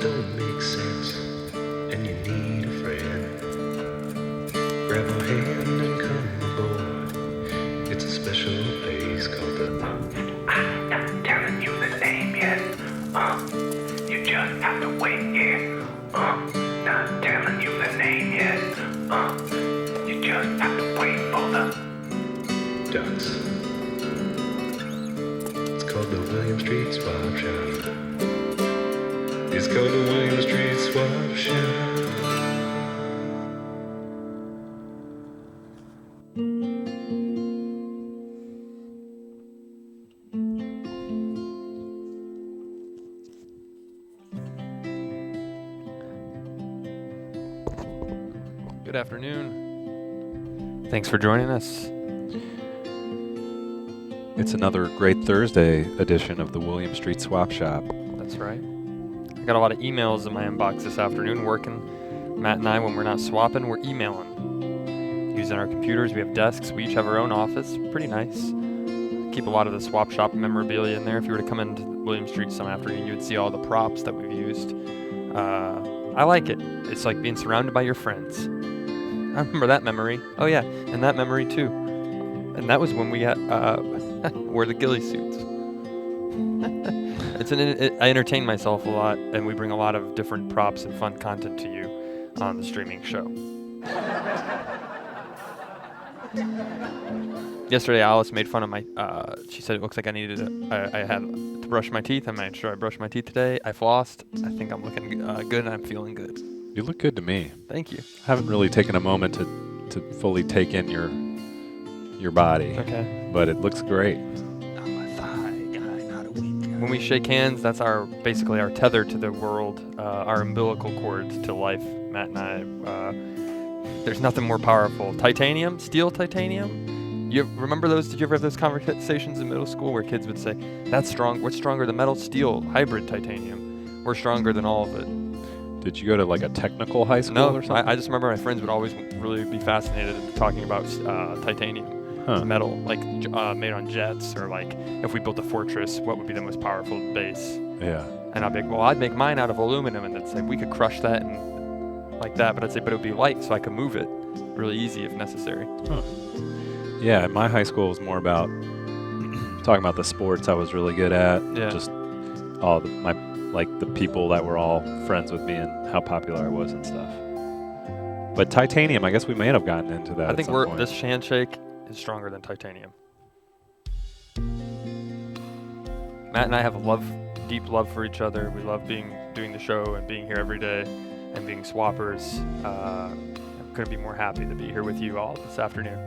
don't make sense and you need a friend, grab a hand and come aboard. It's a special place called the I'm not telling you the name yet. You just have to wait, yeah. Not telling you the name yet. You just have to wait for the ducks. It's called the William Street Swap Shop. It's called the William Street Swap Shop. Good afternoon. Thanks for joining us. It's another great Thursday edition of the William Street Swap Shop. That's right. I got a lot of emails in my inbox this afternoon working. Matt and I, when we're not swapping, we're emailing. Using our computers, we have desks. We each have our own office. Pretty nice. Keep a lot of the swap shop memorabilia in there. If you were to come into William Street some afternoon, you would see all the props that we've used. I like it. It's like being surrounded by your friends. I remember that memory. Oh yeah, and that memory too. And that was when we wore the ghillie suits. I entertain myself a lot, and we bring a lot of different props and fun content to you on the streaming show. Yesterday, Alice made fun of my. She said it looks like I had to brush my teeth. I made sure I brushed my teeth today. I flossed. I think I'm looking good, and I'm feeling good. You look good to me. Thank you. I haven't really taken a moment to fully take in your body. Okay. But it looks great. I'm a thigh guy, not a weak guy. When we shake hands, that's basically our tether to the world, our umbilical cord to life. Matt and I, there's nothing more powerful. Titanium, steel titanium. You remember those? Did you ever have those conversations in middle school where kids would say, "That's strong. What's stronger than metal, steel, hybrid titanium? We're stronger than all of it." Did you go to like a technical high school No, or something? I just remember my friends would always really be fascinated talking about titanium. Metal, like made on jets, or like if we built a fortress, what would be the most powerful base? Yeah. And I'd be like, well, I'd make mine out of aluminum, and they'd say we could crush that and like that, but I'd say, but it would be light, so I could move it really easy if necessary. Huh. Yeah, my high school was more about talking about the sports I was really good at. Yeah. Just all the people that were all friends with me and how popular I was and stuff. But titanium, I guess we may have gotten into that. I think at some point. this handshake is stronger than titanium. Matt and I have deep love for each other. We love doing the show and being here every day and being swappers. I'm couldn't be more happy to be here with you all this afternoon.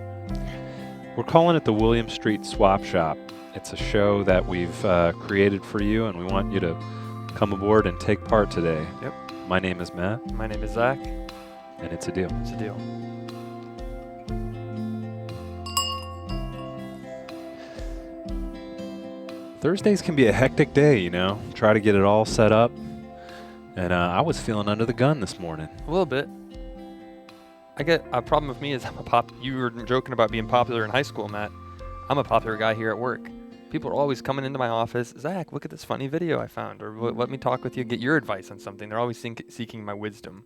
We're calling it the William Street Swap Shop. It's a show that we've created for you, and we want you to come aboard and take part today. Yep. My name is Matt. My name is Zach. And it's a deal. It's a deal. Thursdays can be a hectic day, you know. Try to get it all set up. And I was feeling under the gun this morning. A little bit. I get a problem with me is you were joking about being popular in high school, Matt. I'm a popular guy here at work. People are always coming into my office. Zach, look at this funny video I found. Or let me talk with you, get your advice on something. They're always seeking my wisdom.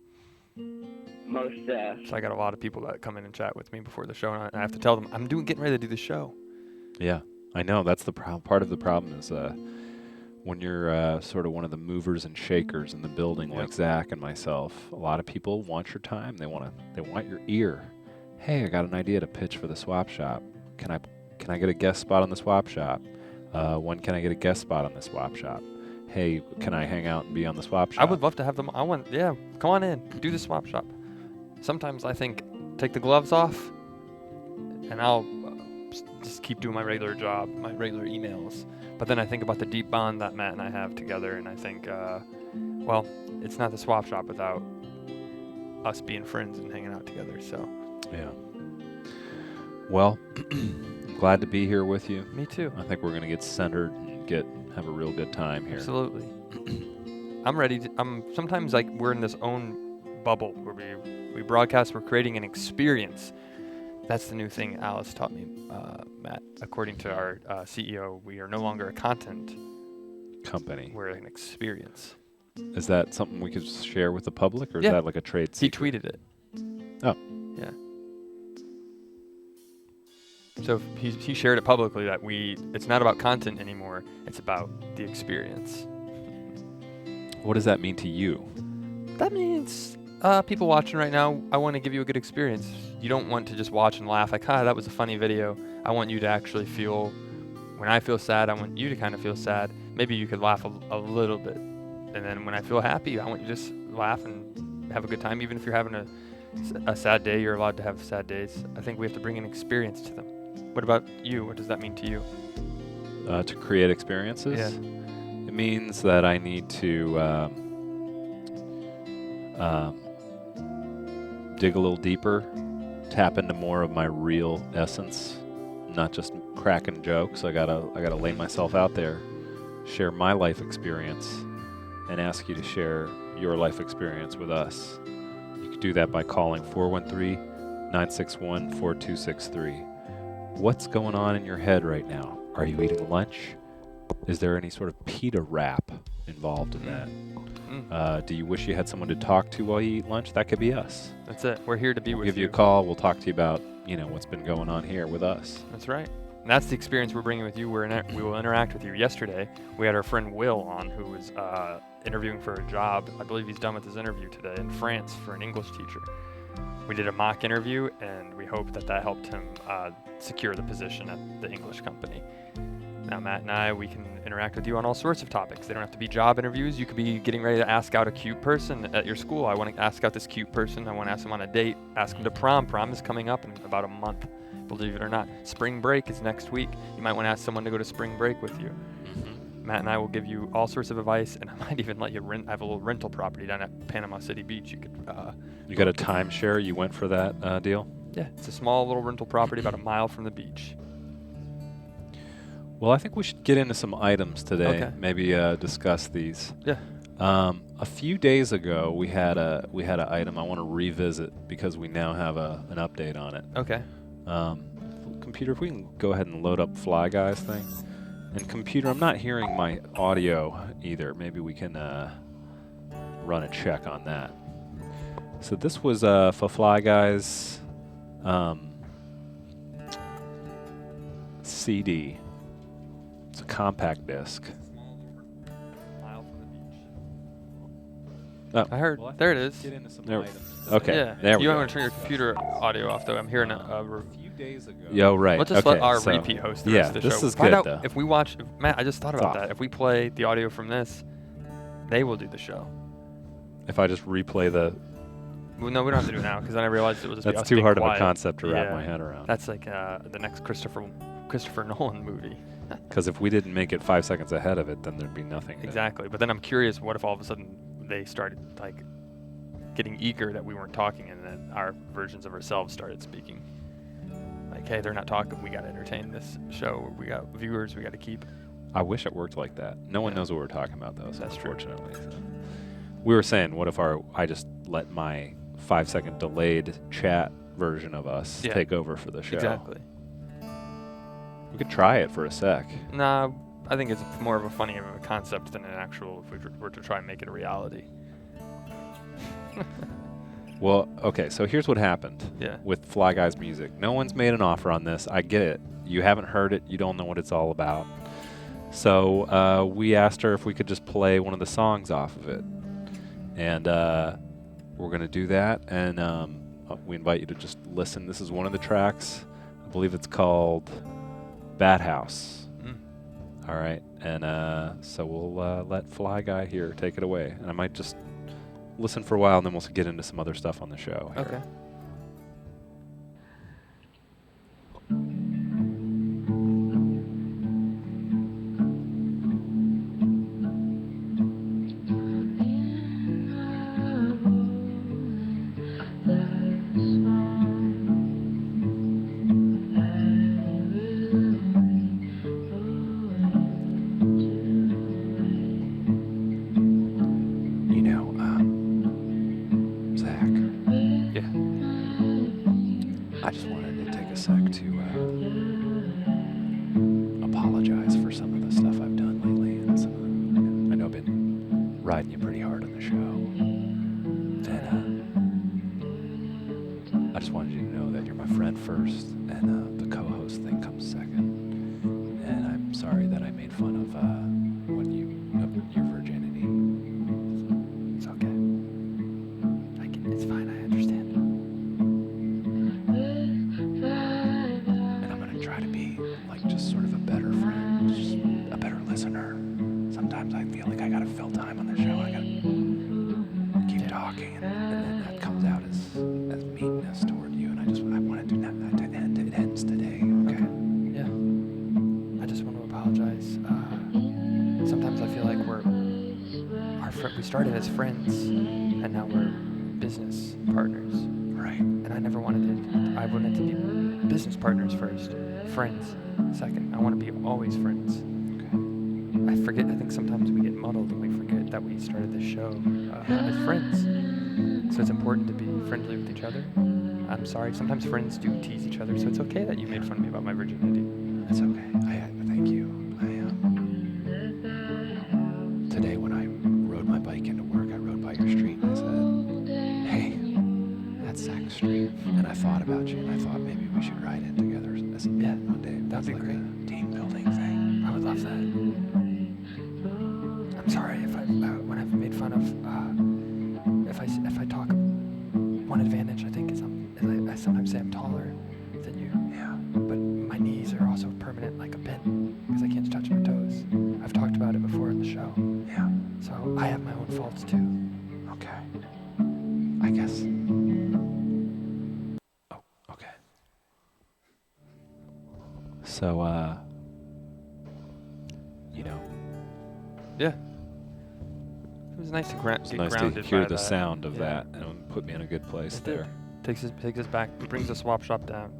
Most So I got a lot of people that come in and chat with me before the show, and I have to tell them, I'm getting ready to do the show. Yeah, I know. That's the part of the problem is when you're sort of one of the movers and shakers in the building, Yep. like Zach and myself. A lot of people want your time. They want your ear. Hey, I got an idea to pitch for the swap shop. Can I get a guest spot on the swap shop? When can I get a guest spot on the swap shop? Hey, can I hang out and be on the swap shop? I would love to have them. Come on in, do the swap shop. Sometimes I think, take the gloves off, and I'll just keep doing my regular job, my regular emails. But then I think about the deep bond that Matt and I have together, and I think, well, it's not the swap shop without us being friends and hanging out together. So. Yeah. Well, I'm glad to be here with you. Me too. I think we're going to get centered and have a real good time here. Absolutely. I'm ready. Sometimes like we're in this own bubble where we broadcast. We're creating an experience. That's the new thing Alice taught me, Matt. According to our CEO, we are no longer a content company. We're an experience. Is that something we could share with the public, or is Yeah. that like a trade He secret? tweeted it. Oh. Yeah. So he shared it publicly that it's not about content anymore. It's about the experience. What does that mean to you? That means people watching right now, I want to give you a good experience. You don't want to just watch and laugh like, that was a funny video. I want you to actually feel, when I feel sad, I want you to kind of feel sad. Maybe you could laugh a little bit. And then when I feel happy, I want you to just laugh and have a good time. Even if you're having a sad day, you're allowed to have sad days. I think we have to bring an experience to them. What about you? What does that mean to you? To create experiences? Yeah. It means that I need to dig a little deeper, tap into more of my real essence, not just cracking jokes. I gotta lay myself out there, share my life experience, and ask you to share your life experience with us. You could do that by calling 413-961-4263. What's going on in your head right now? Are you eating lunch? Is there any sort of pita wrap involved in that? Do you wish you had someone to talk to while you eat lunch? That could be us. That's it. We're here to be We'll with give you a call. We'll talk to you about, what's been going on here with us. That's right. And that's the experience we're bringing with you. We will interact with you. Yesterday, we had our friend Will on, who was interviewing for a job. I believe he's done with his interview today in France for an English teacher. We did a mock interview, and we hope that helped him secure the position at the English company. Now, Matt and I, we can interact with you on all sorts of topics. They don't have to be job interviews. You could be getting ready to ask out a cute person at your school. I want to ask out this cute person. I want to ask them on a date, ask them to prom. Prom is coming up in about a month, believe it or not. Spring break is next week. You might want to ask someone to go to spring break with you. Matt and I will give you all sorts of advice, and I might even let you I have a little rental property down at Panama City Beach. You could. You got a timeshare? You went for that deal? Yeah, it's a small little rental property about a mile from the beach. Well, I think we should get into some items today. Okay. Maybe discuss these. Yeah. A few days ago, we had an item I want to revisit because we now have an update on it. Okay. Computer, if we can go ahead and load up Fly Guys thing. And computer, I'm not hearing my audio either. Maybe we can run a check on that. So this was for Fly Guys CD. It's a compact disc. Mile from the beach. Oh, I heard. well, There it is. Get into some items. Okay. Yeah. There we You go. want to turn your computer audio off, though. I'm hearing a few days ago. Yo, right. Let's just okay, let our so repeat host the yeah, rest of the this show. is Find good out though. if we watch. Matt, I just thought It's about off. that. If we play the audio from this, they will do the show. If I just replay the, Well, no, we don't have to do it now because then I realized it was just be that's us too being hard of quiet. a concept to wrap Yeah. my head around. That's like the next Christopher Nolan movie. Because if we didn't make it 5 seconds ahead of it, then there'd be nothing. Exactly. But then I'm curious, what if all of a sudden they started like getting eager that we weren't talking, and then our versions of ourselves started speaking. Like, hey, they're not talking. We got to entertain this show. We got viewers. We got to keep. I wish it worked like that. No one Yeah. knows what we're talking about, though. So That's true. unfortunately, so. We were saying, what if I just let my 5-second delayed chat version of us Yeah. take over for the show? Exactly. We could try it for a sec. Nah, I think it's more of a funny of a concept than an actual. If we were to try and make it a reality. Well, okay, so here's what happened Yeah. with Fly Guys music. No one's made an offer on this. I get it. You haven't heard it. You don't know what it's all about. So we asked her if we could just play one of the songs off of it. And we're going to do that. And we invite you to just listen. This is one of the tracks. I believe it's called Bat House. Mm. All right. And so we'll let Fly Guy here take it away. And I might just listen for a while, and then we'll get into some other stuff on the show. Here. Okay. You know, Zach, Yeah. I just wanted to take a sec to apologize for some of the stuff I've done lately. And I know I've been riding you pretty hard just wanted you to know that you're my friend first, and the co-host thing comes second. And I'm sorry that I made fun of your virginity. It's okay. It's fine. I understand. And I'm gonna try to be like just sort of a better friend, just a better listener. Sometimes I feel like I gotta fill time on the show. I gotta keep talking, and then that comes out as meanness toward you. And I want to do that to end. It ends today. Okay. Yeah. I just want to apologize. Sometimes I feel like we started as friends, and now we're business partners. Right. And I never wanted it. I wanted to be business partners first, friends second. I want to be always friends. Okay. I think sometimes we get muddled and we forget that we started this show as friends. So it's important to be friendly with each other. I'm sorry, sometimes friends do tease each other, so it's okay that you made fun of me about my virginity. That's okay. Thank you. Today when I rode my bike into work, I rode by your street and I said, "Hey, that's Sack Street." And I thought about you, and I thought maybe we should ride in together one day. That'd be like great. a team building thing. I would love that. I'm sorry if when I've made fun of if I talk. One advantage I think is I sometimes say I'm taller than you. Yeah. But my knees are also permanent like a pin because I can't touch my toes. I've talked about it before in the show. Yeah. So I have my own faults too. Okay. I guess. Oh, okay. So, Yeah. It was nice to get it's nice to grounded hear by the that. sound of Yeah. that and put me in a good place It did. there. Takes us back. It brings the swap shop down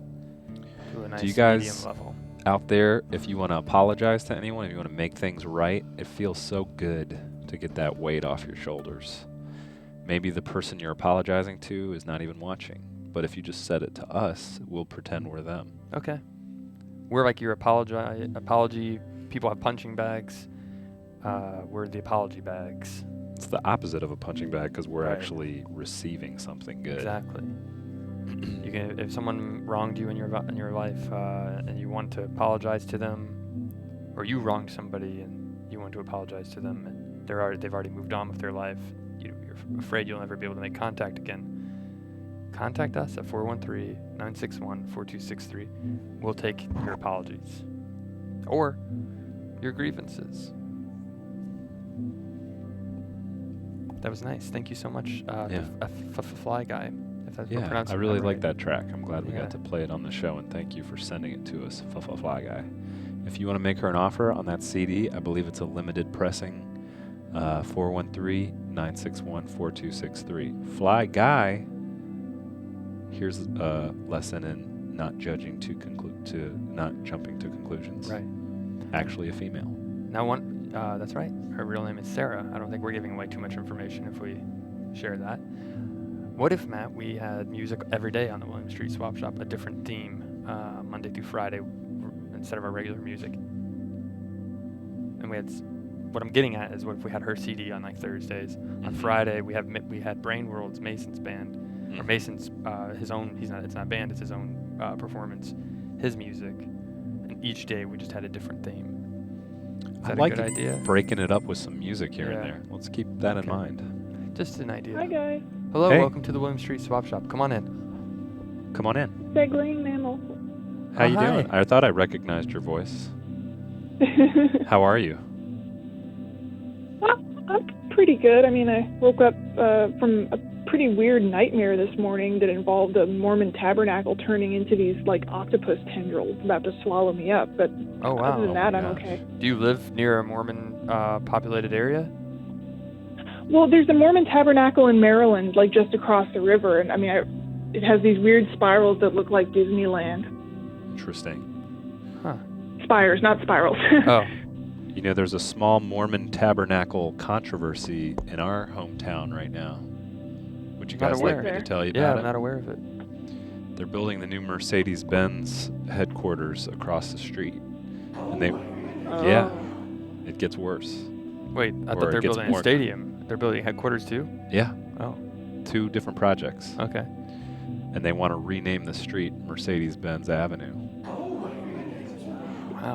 to a nice you guys- medium level. Out there, if you want to apologize to anyone, if you want to make things right, it feels so good to get that weight off your shoulders. Maybe the person you're apologizing to is not even watching, but if you just said it to us, we'll pretend we're them. Okay. We're like your apology. People have punching bags. We're the apology bags. It's the opposite of a punching bag because we're Right. actually receiving something good. Exactly. You can, if someone wronged you in your life, and you want to apologize to them, or you wronged somebody and you want to apologize to them, and they've already moved on with their life, you're afraid you'll never be able to make contact again. Contact us at 413-961-4263. We'll take your apologies or your grievances. That was nice. Thank you so much, Yeah. Fly Guy. If that's Yeah, pronouncing I really that like right. that track. I'm glad we Yeah. got to play it on the show, and thank you for sending it to us, Fly Guy. If you want to make her an offer on that CD, I believe it's a limited pressing, 413-961-4263. Fly Guy, here's a lesson in not jumping to conclusions. Right. Actually a female. Now, that's right. Her real name is Sarah. I don't think we're giving away too much information if we share that. What if, Matt, we had music every day on the William Street Swap Shop, a different theme, Monday through Friday, instead of our regular music? And what I'm getting at is, what if we had her CD on like Thursdays? On Friday, we had Brain World's Mason's band, or Mason's his own. It's not a band. It's his own performance, his music, and each day we just had a different theme. Is I that like a good idea? breaking it up with some music here Yeah. and there. Let's keep that in Okay. mind. Just an idea. Hi guys, Hello, Hey. welcome to the William Street Swap Shop. Come on in. Come on in. Segling Mammal. How you hi. doing? I thought I recognized your voice. How are you? Well, I'm pretty good. I mean, I woke up from a pretty weird nightmare this morning that involved a Mormon tabernacle turning into these like octopus tendrils about to swallow me up. But Oh, wow. other than that, my I'm gosh. okay. Do you live near a Mormon populated area? Well, there's a Mormon tabernacle in Maryland, like just across the river, and I mean, it has these weird spirals that look like Disneyland. Interesting. Huh. Spires, not spirals. Oh, You know, there's a small Mormon tabernacle controversy in our hometown right now. Would you Not guys like aware. me to tell you yeah, about I'm it? not aware of it. They're building the new Mercedes-Benz headquarters across the street. And yeah, it gets worse. Wait, I Or thought it they're gets building a more- stadium. They're building headquarters too? Yeah, Oh, 2 different projects. okay. and they want to rename the street Mercedes-Benz Avenue.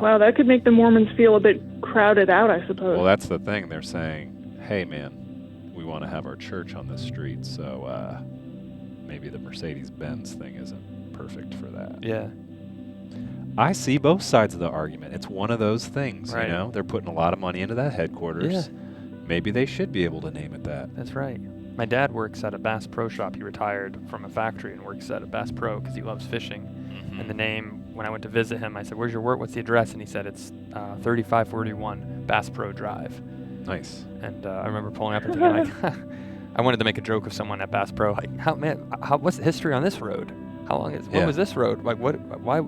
Wow, that could make the Mormons feel a bit crowded out, I suppose. Well, that's the thing. They're saying, hey, man, we want to have our church on this street, so maybe the Mercedes-Benz thing isn't perfect for that. Yeah. I see both sides of the argument. It's one of those things, Right. you know? They're putting a lot of money into that headquarters. Yeah. Maybe they should be able to name it that. That's right. My dad works at a Bass Pro Shop. He retired from a factory and works at a Bass Pro because he loves fishing. And the name, when I went to visit him, I said, "Where's your work? What's the address?" And he said, "It's 3541 Bass Pro Drive." Nice. And I remember pulling up and thinking, like, I wanted to make a joke of someone at Bass Pro, like, what's the history on this road? How long is? What Yeah. was this road? Like, what? Why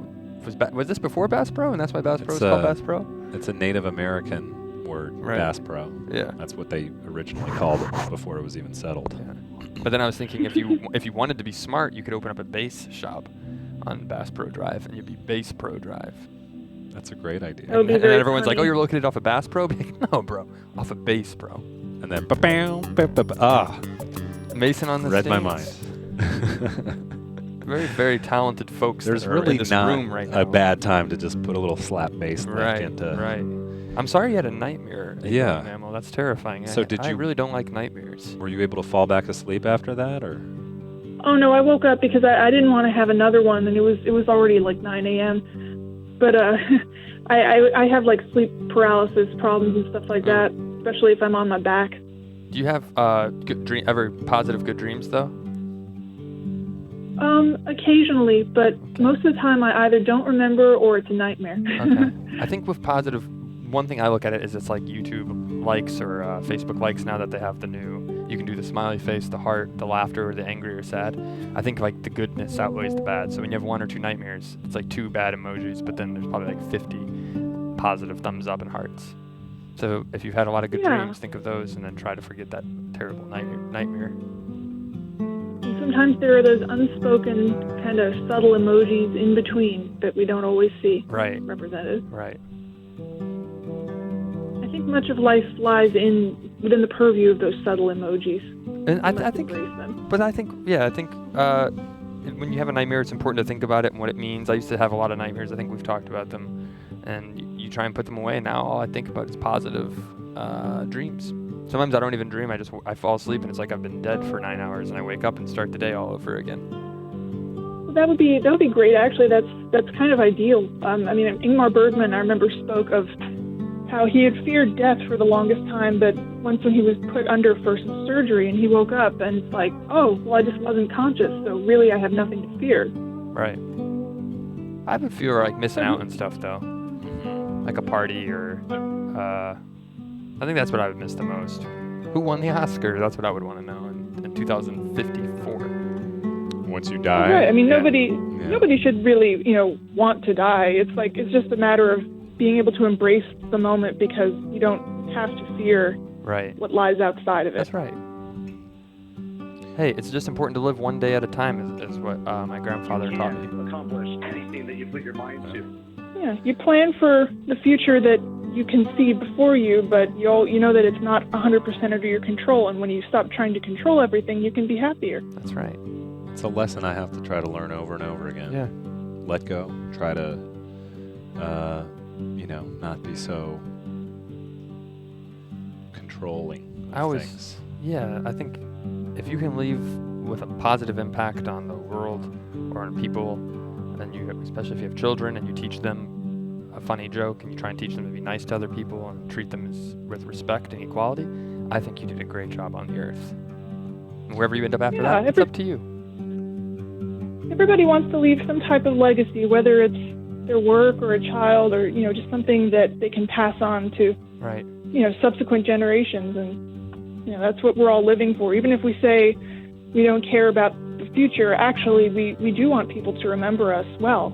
was this before Bass Pro? And that's why Bass Pro is It's, called Bass Pro. It's a Native American word, Right. Bass Pro. Yeah. That's what they originally called it before it was even settled. Yeah. But then I was thinking, if you wanted to be smart, you could open up a bass shop on Bass Pro Drive, and you'd be Bass Pro Drive. That's a great idea. That would be And then very everyone's like, funny. "Oh, you're located off of Bass Pro?" Be like, "No, bro, off of Bass Pro." And then, ah, Mason on the read my States. mind. Very, very talented folks. There's that are really in this not room right now. a bad time to just put a little slap bass lick Right, into. right. I'm sorry you had a nightmare. Yeah. Mammal. That's terrifying. So I really don't like nightmares. Were you able to fall back asleep after that, or? Oh no, I woke up because I didn't want to have another one, and it was already like 9 a.m. But I have like sleep paralysis problems and stuff like that, especially if I'm on my back. Do you have ever positive good dreams though? Occasionally, but most of the time I either don't remember or it's a nightmare. Okay. I think with positive, one thing I look at it is it's like YouTube likes or Facebook likes now that they have the new, you can do the smiley face, the heart, the laughter, or the angry or sad. I think like the goodness outweighs the bad. So when you have 1 or 2 nightmares, it's like 2 bad emojis, but then there's probably like 50 positive thumbs up and hearts. So if you've had a lot of good Yeah. dreams, think of those and then try to forget that terrible nightmare. And sometimes there are those unspoken kind of subtle emojis in between that we don't always see Right, represented. right. I think much of life lies within the purview of those subtle emojis. And I Let's think, embrace them. but I think when you have a nightmare, it's important to think about it and what it means. I used to have a lot of nightmares. I think we've talked about them, and you try and put them away. Now all I think about is positive dreams. Sometimes I don't even dream. I fall asleep and it's like I've been dead for 9 hours, and I wake up and start the day all over again. That would be great. Actually, that's kind of ideal. I mean, Ingmar Bergman, I remember, spoke of how he had feared death for the longest time, but once when he was put under for some surgery and he woke up and it's like, oh, well, I just wasn't conscious, so really I have nothing to fear. Right. I would feel like missing out on stuff though, like a party or. I think that's what I would miss the most. Who won the Oscar? That's what I would want to know in 2054. Once you die. Right. I mean, yeah. nobody should really, want to die. It's just a matter of being able to embrace the moment because you don't have to fear Right. what lies outside of it. That's right. Hey, it's just important to live one day at a time, is what my grandfather taught me. Accomplish anything that you put your mind to. Yeah, you plan for the future that you can see before you, but you know that it's not 100% under your control, and when you stop trying to control everything, you can be happier. That's right. It's a lesson I have to try to learn over and over again. Yeah. Let go. Try to, not be so controlling of things. Yeah, I think if you can leave with a positive impact on the world or on people, and especially if you have children and you teach them a funny joke and you try and teach them to be nice to other people and treat them with respect and equality, I think you did a great job on the earth. And wherever you end up after Yeah, that, it's up to you. Everybody wants to leave some type of legacy, whether it's their work or a child or, just something that they can pass on to, Right. subsequent generations. And, that's what we're all living for. Even if we say we don't care about the future, actually, we do want people to remember us well.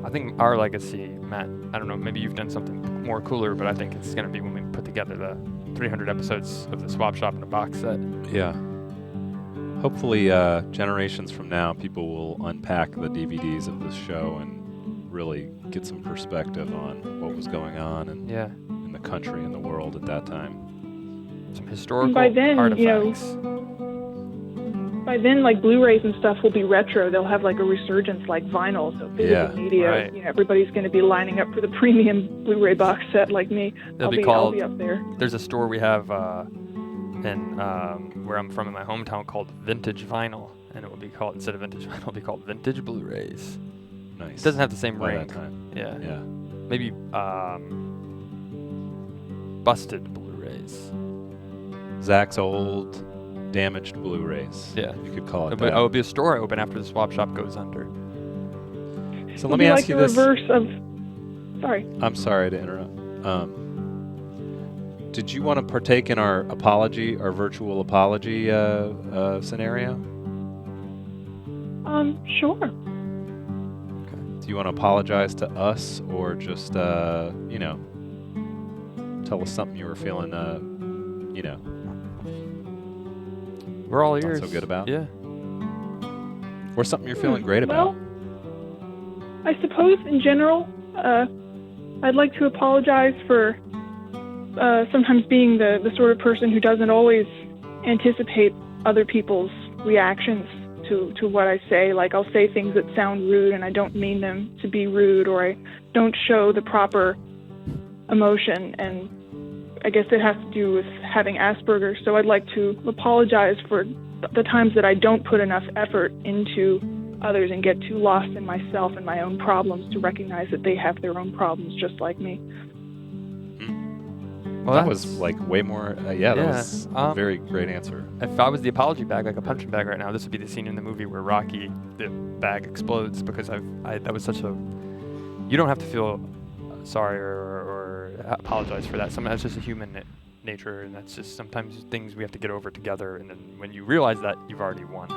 I think our legacy, Matt, I don't know, maybe you've done something more cooler, but I think it's going to be when we put together the 300 episodes of the Swap Shop in a box set. Yeah. Hopefully, generations from now, people will unpack the DVDs of this show and really get some perspective on what was going on Yeah. in the country and the world at that time. Some historical by then, artifacts. by then, like Blu-rays and stuff will be retro. They'll have like a resurgence like vinyl. So physical Yeah, media, right. everybody's going to be lining up for the premium Blu-ray box set like me. It'll be I'll called. be up there. There's a store we have in where I'm from in my hometown called Vintage Vinyl, and it will be called, instead of Vintage Vinyl, it'll be called Vintage Blu-rays. Nice. It doesn't have the same By ring. that time. Yeah. Yeah. Maybe busted Blu-rays. Zach's old, damaged Blu-rays. Yeah. You could call it But that. it will be a store I open after the swap shop goes under. So It'll let me be ask like you the this. reverse of. Sorry. I'm sorry to interrupt. Did you want to partake in our apology, our virtual apology scenario? Sure. Do you want to apologize to us, or just tell us something you were feeling, We're all Not ears. so good about? Yeah. or something you're feeling great Well, about? I suppose in general, I'd like to apologize for sometimes being the sort of person who doesn't always anticipate other people's reactions to what I say. Like, I'll say things that sound rude and I don't mean them to be rude, or I don't show the proper emotion, and I guess it has to do with having Asperger's. So I'd like to apologize for the times that I don't put enough effort into others and get too lost in myself and my own problems to recognize that they have their own problems just like me. Well, that that's- was like way more. That was a um, very great answer. If I was the apology bag, like a punching bag right now, this would be the scene in the movie where Rocky, the bag explodes, because that was such a. You don't have to feel sorry or apologize for that. Sometimes that's just a human nature, and that's just sometimes things we have to get over together. And then when you realize that, you've already won.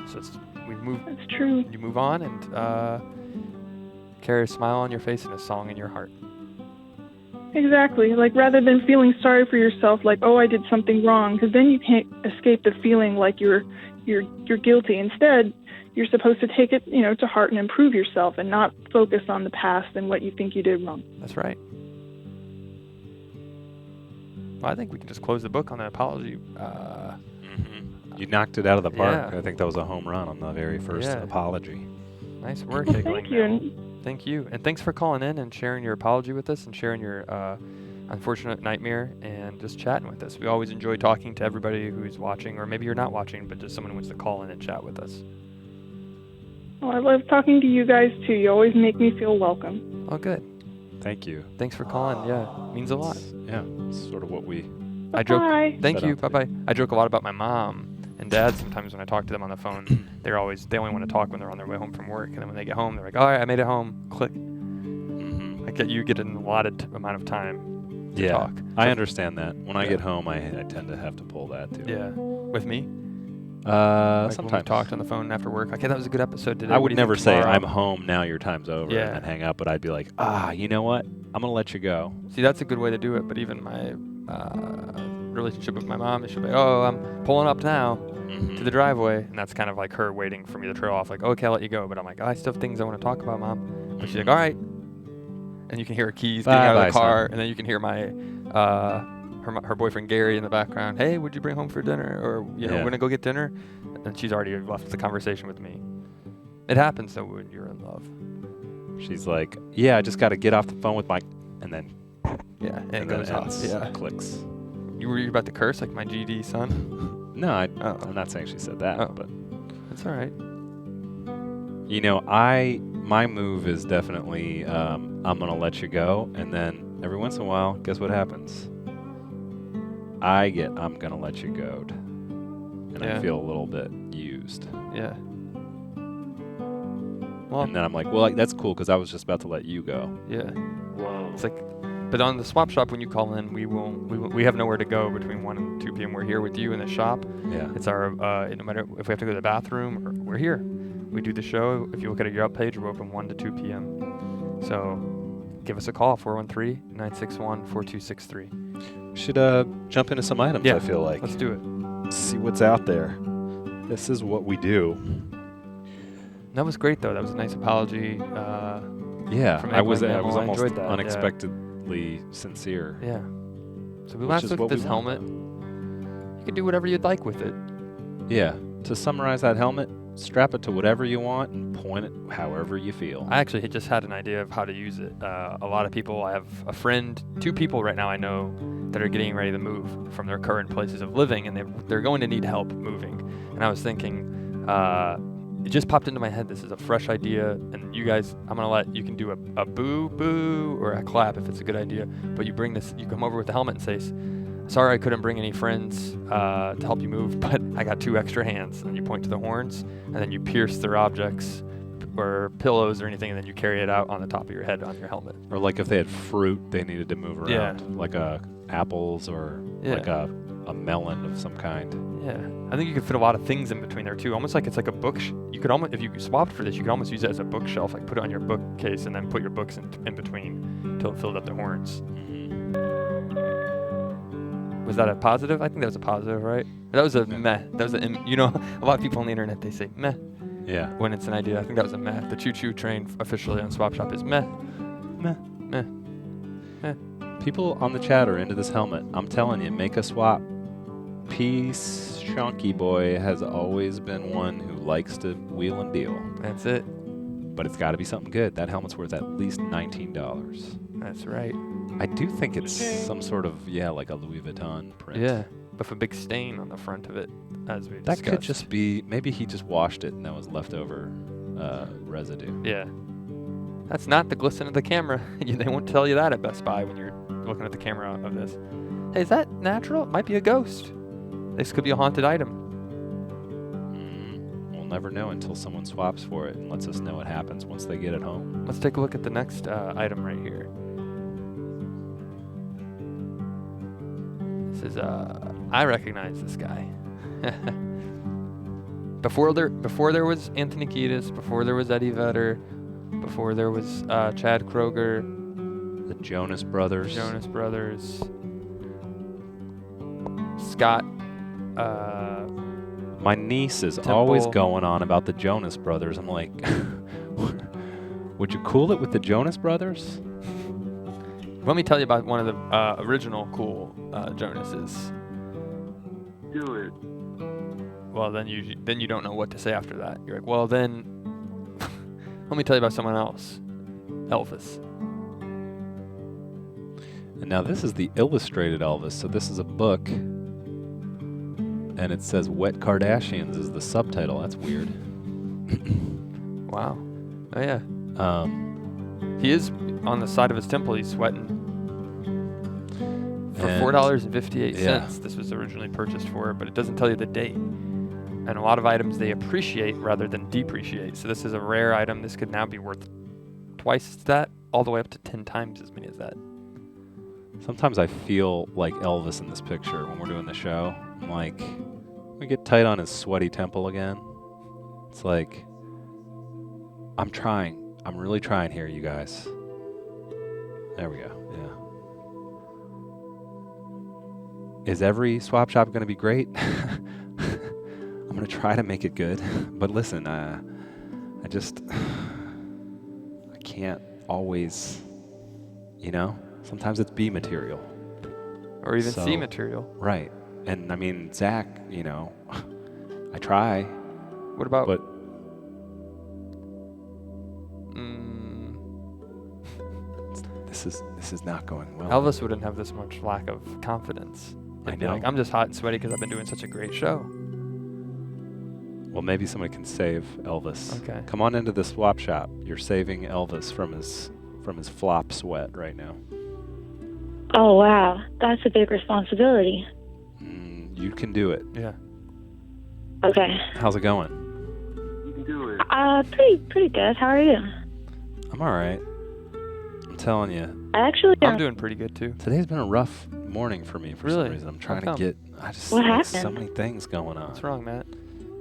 So we move. That's true. You move on and carry a smile on your face and a song in your heart. Exactly. Like, rather than feeling sorry for yourself, like, oh, I did something wrong, because then you can't escape the feeling like you're guilty. Instead, you're supposed to take it, to heart and improve yourself, and not focus on the past and what you think you did wrong. That's right. Well, I think we can just close the book on the apology. You knocked it out of the park. Yeah. I think that was a home run on the very first Yeah. apology. Nice work. Well, thank you. And Thank you. And thanks for calling in and sharing your apology with us and sharing your unfortunate nightmare and just chatting with us. We always enjoy talking to everybody who's watching, or maybe you're not watching, but just someone who wants to call in and chat with us. well, I love talking to you guys, too. You always make me feel welcome. Oh, good. Thank you. Thanks for calling. Yeah, means a lot. It's sort of what we. I joke. Bye. Thank Set you. up. Bye-bye. I joke a lot about my mom and dad sometimes when I talk to them on the phone. They only want to talk when they're on their way home from work. And then when they get home, they're like, all right, I made it home. Click. You get an allotted amount of time to talk. I So- understand that. When I Yeah. get home, I tend to have to pull that too. Yeah. With me? Like Sometimes. when we talked on the phone after work. Okay, that was a good episode today. I What would do you think never say tomorrow?" I'm home now. Your time's over, Yeah. and then hang up. But I'd be like, you know what? I'm gonna let you go. See, that's a good way to do it. But even my relationship with my mom, she'll be, oh, I'm pulling up now to the driveway. And that's kind of like her waiting for me to trail off. Like, okay, I'll let you go. But I'm like, I still have things I want to talk about, Mom. But she's like, all right. And you can hear her keys getting out of Bye-bye, the car. son. And then you can hear my her boyfriend Gary in the background. Hey, what'd you bring home for dinner? Or, Yeah. we're going to go get dinner. And she's already left the conversation with me. It happens, though, when you're in love. She's like, yeah, I just got to get off the phone with my, and then Yeah, and it and then goes it off. ends, Yeah. clicks. You were about to curse like my GD son? No, Oh. I'm not saying she said that, Oh. but That's all right. my move is definitely I'm gonna let you go, and then every once in a while, guess what happens? I'm gonna let you go, and Yeah. I feel a little bit used. Yeah. Well, And then I'm like, well, that's cool because I was just about to let you go. yeah. Whoa. It's like, but on the swap shop, when you call in, we have nowhere to go between 1 and 2 p.m. We're here with you in the shop. Yeah. It's our, no matter if we have to go to the bathroom, or we're here. We do the show. If you look at your up page, we're open 1 to 2 p.m. So give us a call, 413-961-4263. We should jump into some items. Yeah. I feel like Let's do it. see what's out there. This is what we do. That was great, though. That was a nice apology. Yeah, From I was Eggman Mammal. I almost enjoyed that, yeah. unexpectedly sincere. Yeah. So we Which last is looked what at we this want. helmet. You can do whatever you'd like with it. Yeah, to summarize that helmet, strap it to whatever you want and point it however you feel. I actually had just had an idea of how to use it. A lot of people, I have a friend, 2 people right now I know that are getting ready to move from their current places of living, and they're going to need help moving. And I was thinking, it just popped into my head, this is a fresh idea, and you guys, I'm gonna you can do a boo boo or a clap if it's a good idea, but you come over with the helmet and say, sorry I couldn't bring any friends to help you move, but I got 2 extra hands. And you point to the horns, and then you pierce their objects or pillows or anything, and then you carry it out on the top of your head on your helmet. Or like if they had fruit they needed to move around, like apples or like a melon of some kind. Yeah, I think you could fit a lot of things in between there too. Almost like it's like a book. You could almost, if you swapped for this, you could almost use it as a bookshelf. Like put it on your bookcase and then put your books in between until it filled up the horns. Was that a positive? I think that was a positive, right? That was a meh. That was a lot of people on the internet, they say meh. Yeah. When it's an idea. I think that was a meh. The choo-choo train officially on Swap Shop is meh. Meh. Meh. Meh. People on the chat are into this helmet. I'm telling you, make a swap. Peace Chunky Boy has always been one who likes to wheel and deal. That's it. But it's got to be something good. That helmet's worth at least $19. That's right. I do think it's some sort of, like a Louis Vuitton print. Yeah, with a big stain on the front of it, as we That discussed. could just be, maybe he just washed it and that was leftover residue. Yeah. That's not the glisten of the camera. They won't tell you that at Best Buy when you're looking at the camera of this. Hey, is that natural? It might be a ghost. This could be a haunted item. We'll never know until someone swaps for it and lets us know what happens once they get it home. Let's take a look at the next item right here. This is, I recognize this guy. Before there was Anthony Kiedis, before there was Eddie Vedder, before there was Chad Kroeger, The Jonas Brothers. Scott. My niece is Temple. always going on about the Jonas Brothers. I'm like, would you cool it with the Jonas Brothers? Let me tell you about one of the original cool Jonases. Do it. Well, then you don't know what to say after that. You're like, well, then let me tell you about someone else, Elvis. And now this is the illustrated Elvis. So this is a book, and it says "Wet Kardashians" is the subtitle. That's weird. Wow. Oh yeah. He is on the side of his temple. He's sweating. For And- $4.58, yeah. this was originally purchased for, but it doesn't tell you the date. And a lot of items they appreciate rather than depreciate. So this is a rare item. This could now be worth twice that, all the way up to 10 times as many as that. Sometimes I feel like Elvis in this picture when we're doing the show. I'm like, we get tight on his sweaty temple again. It's like, I'm trying. I'm really trying here, you guys. There we go. Yeah. Is every swap shop going to be great? I'm going to try to make it good. But listen, I can't always, sometimes it's B material. Or even C So- material. Right. And I mean, Zach, I try, What about... but this is not going well. Elvis wouldn't have this much lack of confidence. I He'd be know. like, I'm just hot and sweaty because I've been doing such a great show. Well, maybe somebody can save Elvis. Okay. Come on into the swap shop. You're saving Elvis from his flop sweat right now. Oh, wow. That's a big responsibility. You can do it. Yeah. Okay. How's it going? You can do it. Pretty good. How are you? I'm all right. I'm telling you, I actually I'm doing pretty good too. today's been a rough morning for me for some Really? reason. I'm How trying to come? get. I just What like so happened? many things going on. What's wrong, Matt?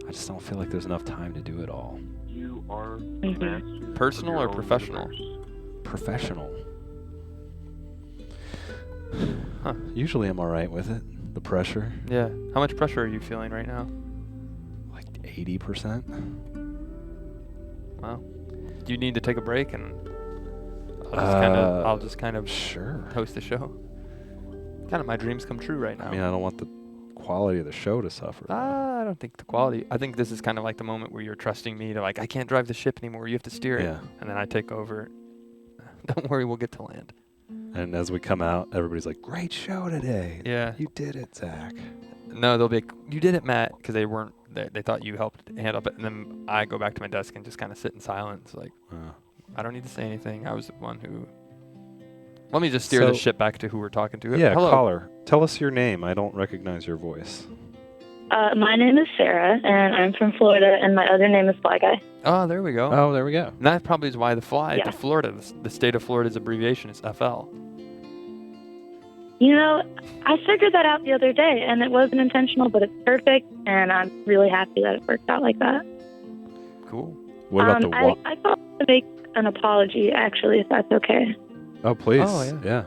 I just don't feel like there's enough time to do it all. You are Mhm. the master of Personal your or own professional? universe. Professional. Huh. Usually I'm all right with it. The pressure, Yeah. How much pressure are you feeling right now? like 80%. Wow. Do you need to take a break and I'll just kind of Sure. host the show? Kind of my dreams come true right now. I mean, I don't want the quality of the show to suffer. I I don't think the quality. I think this is kind of like the moment where you're trusting me to like, I can't drive the ship anymore. You have to steer it. Yeah. And then I take over. Don't worry, we'll get to land. And as we come out, everybody's like, "Great show today. Yeah. You did it, Zach." No, they'll be like, you did it, Matt, because they weren't. They thought you helped handle it. And then I go back to my desk and just kind of sit in silence, like I don't need to say anything. I was the one who. Let me just steer the So- ship back to who we're talking to. Yeah, Hello. caller. Tell us your name. I don't recognize your voice. My name is Sarah, and I'm from Florida, and my other name is Fly Guy. Oh, there we go. Oh, there we go. And that probably is why the fly Yeah. to Florida, the state of Florida's abbreviation is FL. You know, I figured that out the other day, and it wasn't intentional, but it's perfect, and I'm really happy that it worked out like that. Cool. What about the wa- I thought to make an apology, actually, if that's okay. Oh, please. Oh, yeah. Yeah.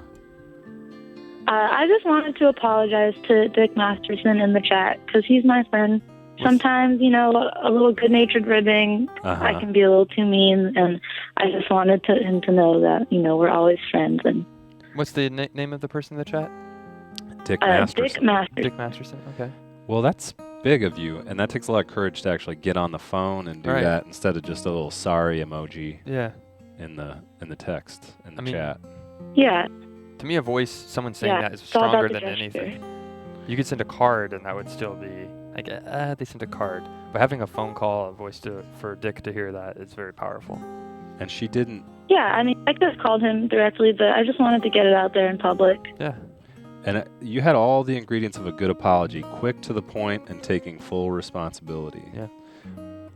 I just wanted to apologize to Dick Masterson in the chat, because he's my friend. Sometimes, you know, a little good-natured ribbing, I can be a little too mean, and I just wanted him to know that, you know, we're always friends. And What's the name of the person in the chat? Dick Masterson. Dick Masterson. Dick Masterson. Okay. Well, that's big of you, and that takes a lot of courage to actually get on the phone and do Right. that instead of just a little sorry emoji Yeah. in the text in the I mean, chat. Yeah, To me, a voice, someone saying Yeah, that is it's all about stronger the than gesture. anything. You could send a card, and that would still be like, they sent a card. But having a phone call, a voice for Dick to hear that is very powerful. And she didn't. Yeah, I mean, I could have called him directly, but I just wanted to get it out there in public. Yeah. And you had all the ingredients of a good apology: quick to the point and taking full responsibility. Yeah.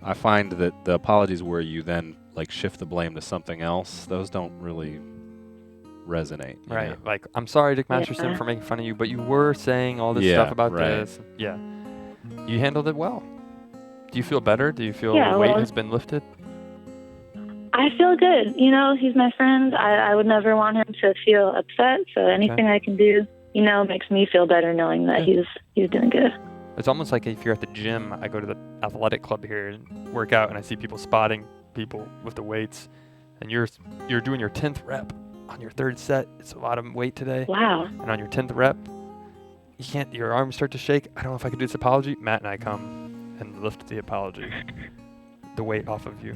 I find that the apologies where you then like shift the blame to something else, those don't really resonate. you Right. know? Like, I'm sorry, Dick Masterson, Yeah. for making fun of you, but you were saying all this Yeah, stuff about right. this. Yeah. You handled it well. Do you feel better? Do you feel Yeah, the weight well- has been lifted? I feel good. You know, he's my friend. I would never want him to feel upset, so anything I can do, you know, makes me feel better knowing that Good. he's doing good. It's almost like if you're at the gym, I go to the athletic club here and work out, and I see people spotting people with the weights, and you're doing your 10th rep on your third set. It's a lot of weight today. Wow. And on your 10th rep, your arms start to shake. I don't know if I can do this apology. Matt and I come and lift the apology, the weight off of you.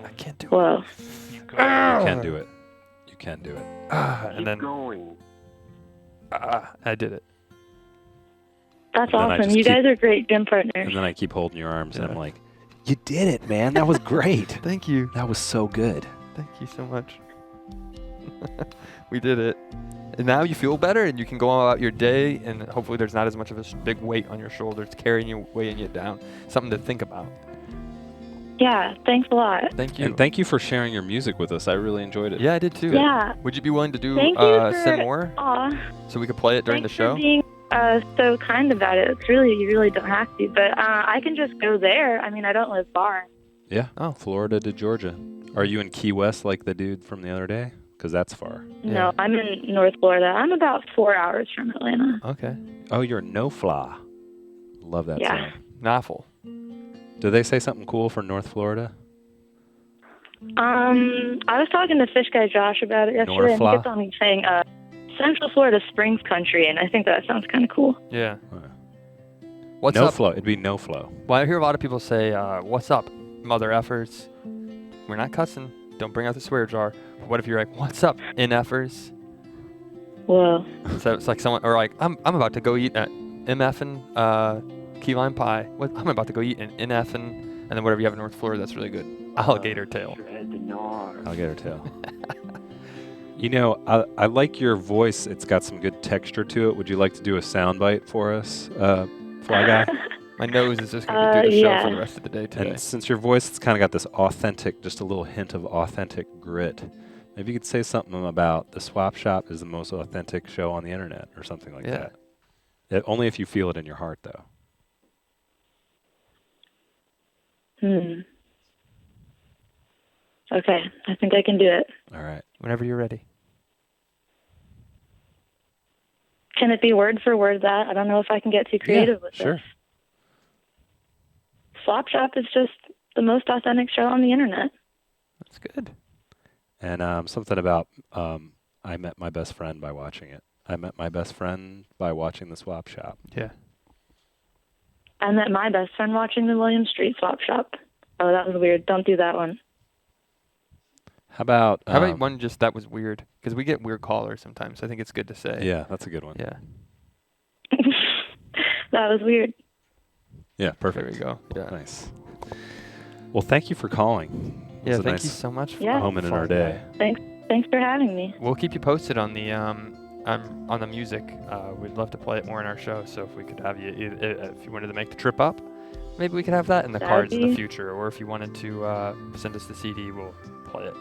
I can't do it. Whoa. You can do it. You can do it. And Keep then going. I did it. That's And then I awesome. just You keep- guys are great gym partners. And then I keep holding your arms, and I'm Yeah. like, "You did it, man! That was great. Thank you. That was so good." Thank you so much. We did it. And now you feel better, and you can go about your day, and hopefully there's not as much of a big weight on your shoulders carrying you, weighing you down. Something to think about. Yeah, thanks a lot. Thank you. And thank you for sharing your music with us. I really enjoyed it. Yeah, I did too. Yeah. Would you be willing to do Thank you send for- more Aw. so we could play it during Thanks the show? for being so kind about it. It's really, you really don't have to, but I can just go there. I mean, I don't live far. Yeah. Oh. Florida to Georgia. Are you in Key West like the dude from the other day? Because that's far. Yeah. No, I'm in North Florida. I'm about 4 hours from Atlanta. Okay. Oh, you're No Fly. Love that Yeah. song. Naffle. Do they say something cool for North Florida? I was talking to Fish Guy Josh about it yesterday, and he Norfla? kept on me saying Central Florida Springs Country, and I think that sounds kind of cool. Yeah. Uh, What's no up? flow. It'd be No Flow. Well, I hear a lot of people say, what's up, mother effers? We're not cussing. Don't bring out the swear jar. But what if you're like, what's up, NFers? Whoa. So it's like someone, or like, I'm about to go eat at MF'n key lime pie. I'm about to go eat an NF'n, and then whatever you have in North Florida that's really good. Alligator tail. Alligator tail. You know, I like your voice. It's got some good texture to it. Would you like to do a soundbite for us, Fly Guy? My nose is just going to do the show for the yeah. rest of the day today. And since your voice, it's kind of got this authentic, just a little hint of authentic grit. Maybe you could say something about the Swap Shop is the most authentic show on the internet or something like Yeah. that. Only if you feel it in your heart, though. Okay, I think I can do it. All right. Whenever you're ready. Can it be word for word that? I don't know if I can get too creative with sure. this. Swap Shop is just the most authentic show on the internet. That's good. And something about I met my best friend by watching it. I met my best friend by watching the Swap Shop. Yeah. I met my best friend watching the Williams Street Swap Shop. Oh, that was weird. Don't do that one. How about one just that was weird? Because we get weird callers sometimes. I think it's good to say. Yeah, that's a good one. Yeah. That was weird. Yeah, perfect. There we go. Yeah. Nice. Well, thank you for calling. It Yeah, was a thank nice you so much for Yeah. moment in our day. Thanks for having me. We'll keep you posted on the on the music. We'd love to play it more in our show. So if we could have you, if you wanted to make the trip up, maybe we could have that in the That'd cards in the be- future. Or if you wanted to send us the CD, we'll play it.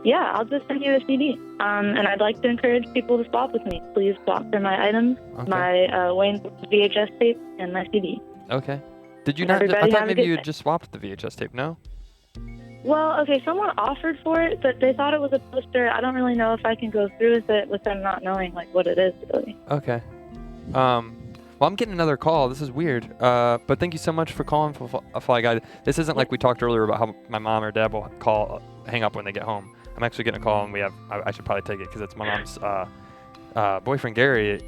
Yeah, I'll just send you the CD. And I'd like to encourage people to swap with me. Please swap for my items, Okay. my Wayne VHS tape, and my CD. Okay. Did you And not? I everybody thought have a maybe good you day. had just swapped the VHS tape. No. Well, okay, someone offered for it, but they thought it was a poster. I don't really know if I can go through with it with them not knowing like what it is really. Okay. Well, I'm getting another call. This is weird. But thank you so much for calling for a Fly Guy. This isn't like we talked earlier about how my mom or dad will hang up when they get home. I'm actually getting a call, and I should probably take it because it's my mom's boyfriend Gary.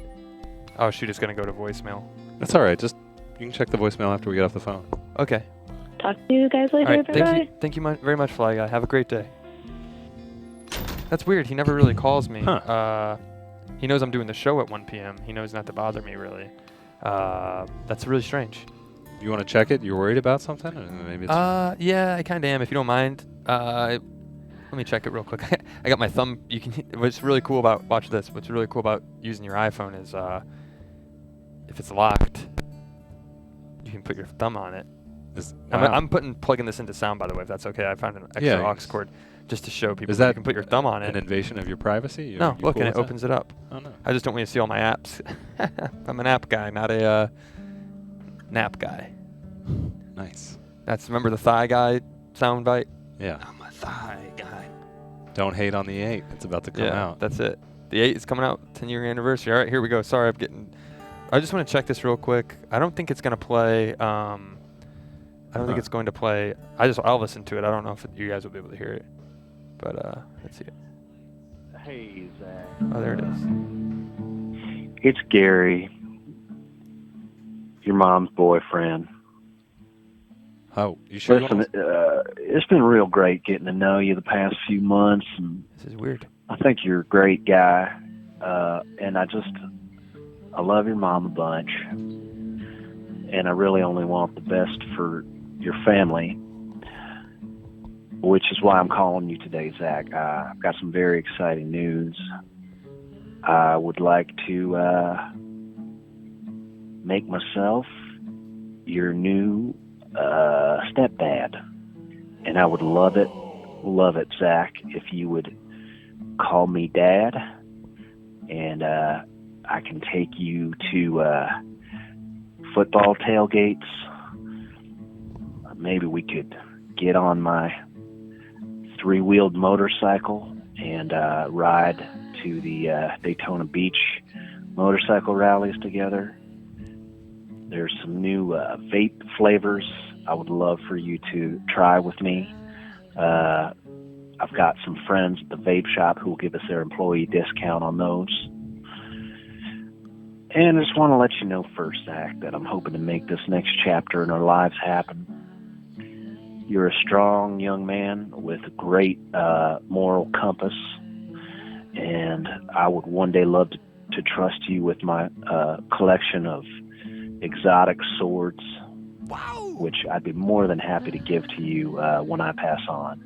Oh shoot, it's gonna go to voicemail. That's all right. Just you can check the voicemail after we get off the phone. Okay. Talk to you guys later. All right. Bye-bye. Thank you very much, Fly Guy. Have a great day. That's weird. He never really calls me. Huh. He knows I'm doing the show at 1 p.m. He knows not to bother me really. That's really strange. You want to check it? You're worried about something? Or maybe it's Yeah, I kind of am. If you don't mind, let me check it real quick. I got my thumb. What's really cool about watch this. What's really cool about using your iPhone is if it's locked, you can put your thumb on it. wow. I'm plugging this into sound, by the way. If that's okay, I found an extra Yeah, aux cord just to show people Is that that you can put your thumb on an it. invasion of your privacy? No, look, and it opens it up. Oh no. I just don't want you to see all my apps. I'm an app guy, not a nap guy. Nice. Remember the thigh guy soundbite? Yeah. I'm a thigh guy. Don't hate on the 8. It's about to come Yeah, out. that's it. The 8 is coming out, 10-year anniversary. All right, here we go. Sorry, I just want to check this real quick. I don't think it's going to play. I don't think it's going to play. I'll listen to it. I don't know if you guys will be able to hear it. But let's see it. Hey, Zach. Oh, there it is. It's Gary, your mom's boyfriend. Oh, you sure? Listen, it's been real great getting to know you the past few months, and This is weird. I think you're a great guy. And I love your mom a bunch, and I really only want the best for your family, which is why I'm calling you today, Zach. I've got some very exciting news. I would like to make myself your new stepdad, and I would love it, Zach, if you would call me Dad, and I can take you to football tailgates. Maybe we could get on my 3-wheeled motorcycle and ride to the Daytona Beach motorcycle rallies together. There's some new vape flavors I would love for you to try with me. I've got some friends at the vape shop who will give us their employee discount on those. And I just want to let you know first, Zach, that I'm hoping to make this next chapter in our lives happen. You're a strong young man with a great moral compass, and I would one day love to trust you with my collection of exotic swords, which I'd be more than happy to give to you when I pass on.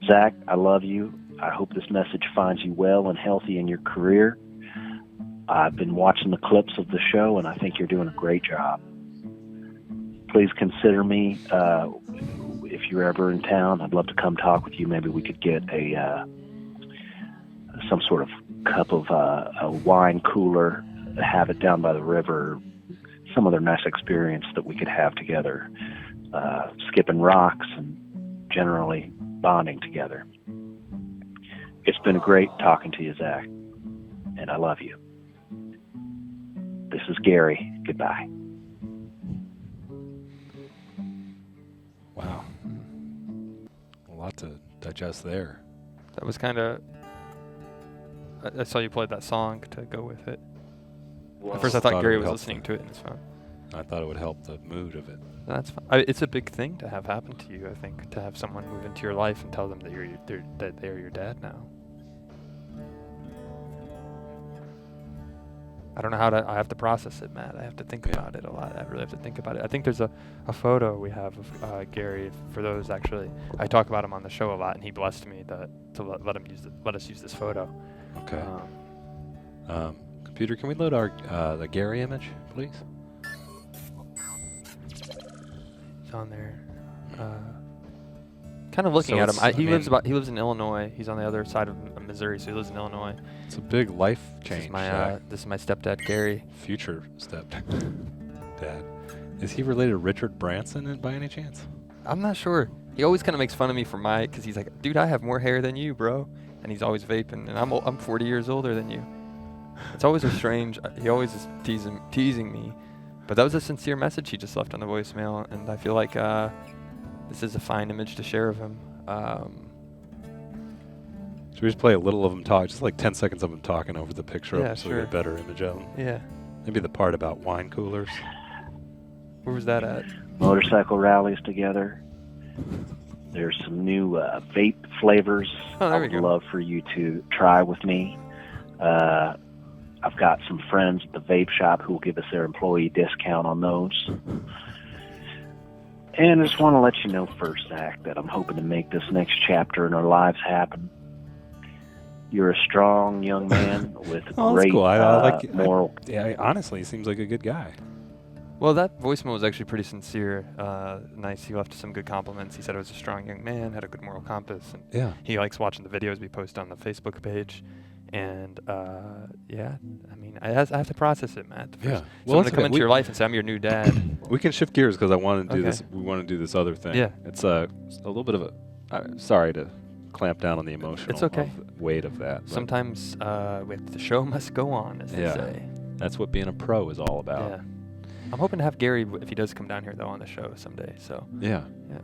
Zach, I love you. I hope this message finds you well and healthy in your career. I've been watching the clips of the show, and I think you're doing a great job. Please consider me if you're ever in town. I'd love to come talk with you. Maybe we could get some sort of cup of a wine cooler, have it down by the river, some other nice experience that we could have together, skipping rocks and generally bonding together. It's been great talking to you, Zach, and I love you. This is Gary. Goodbye. Wow. A lot to digest there. That was kind of. I saw you played that song to go with it. At first, I thought Gary was listening to it in his phone. I thought it would help the mood of it. That's fine. It's a big thing to have happen to you, I think, to have someone move into your life and tell them that that they're your dad now. I don't know how to. I have to process it, Matt. I have to think about it a lot. I really have to think about it. I think there's a photo we have of Gary. For those actually, I talk about him on the show a lot, and he blessed me to let us use this photo. Okay. Computer, can we load our the Gary image, please? It's on there. Kind of looking So at him. He it's- he lives in Illinois. He's on the other side of Missouri, so he lives in Illinois. It's a big life change. This is my stepdad, Gary. Future stepdad. Dad. Is he related to Richard Branson by any chance? I'm not sure. He always kind of makes fun of me for because he's like, dude, I have more hair than you, bro. And he's always vaping, and I'm 40 years older than you. It's always a strange. He always is teasing me, but that was a sincere message he just left on the voicemail, and I feel like this is a fine image to share of him. Should we just play a little of him talk, just like 10 seconds of him talking over the picture of Yeah, him so we sure. get a better image of him? Yeah. Maybe the part about wine coolers. Where was that at? Motorcycle rallies together. There's some new vape flavors Oh, there I we would go. love for you to try with me. I've got some friends at the vape shop who will give us their employee discount on those. And I just want to let you know first, Zach, that I'm hoping to make this next chapter in our lives happen. You're a strong young man with Oh, that's great cool. I like moral. Yeah, honestly, he seems like a good guy. Well, that voicemail was actually pretty sincere. Nice. He left some good compliments. He said I was a strong young man, had a good moral compass, and Yeah. he likes watching the videos we post on the Facebook page. And yeah, I mean, I have to process it, Matt. Yeah. Someone Well, to come into your life and say I'm your new dad. We can shift gears because I want to do Okay. this. We want to do this other thing. Yeah. It's a little bit of a. Sorry to clamp down on the emotional okay. weight of that. but Sometimes with the show must go on, as they Yeah. say. that's what being a pro is all about. Yeah. I'm hoping to have Gary, if he does come down here, though, on the show someday. So, Yeah. yeah.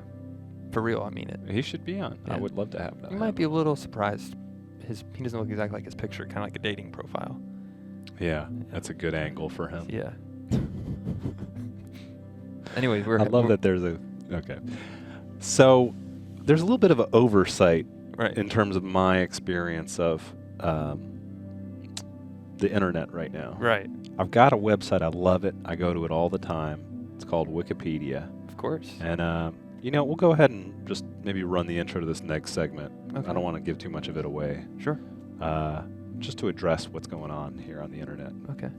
For real, I mean it. He should be on. I Yeah. would love to have that. You might be a little surprised. He doesn't look exactly like his picture, kind of like a dating profile. Yeah, that's a good angle for him. Yeah. Anyways, I love that there's a. Okay. So there's a little bit of an oversight Right. in terms of my experience of the internet right now. Right. I've got a website. I love it. I go to it all the time. It's called Wikipedia. Of course. And, we'll go ahead and just maybe run the intro to this next segment. Okay. I don't want to give too much of it away. Sure. Just to address what's going on here on the internet. Okay.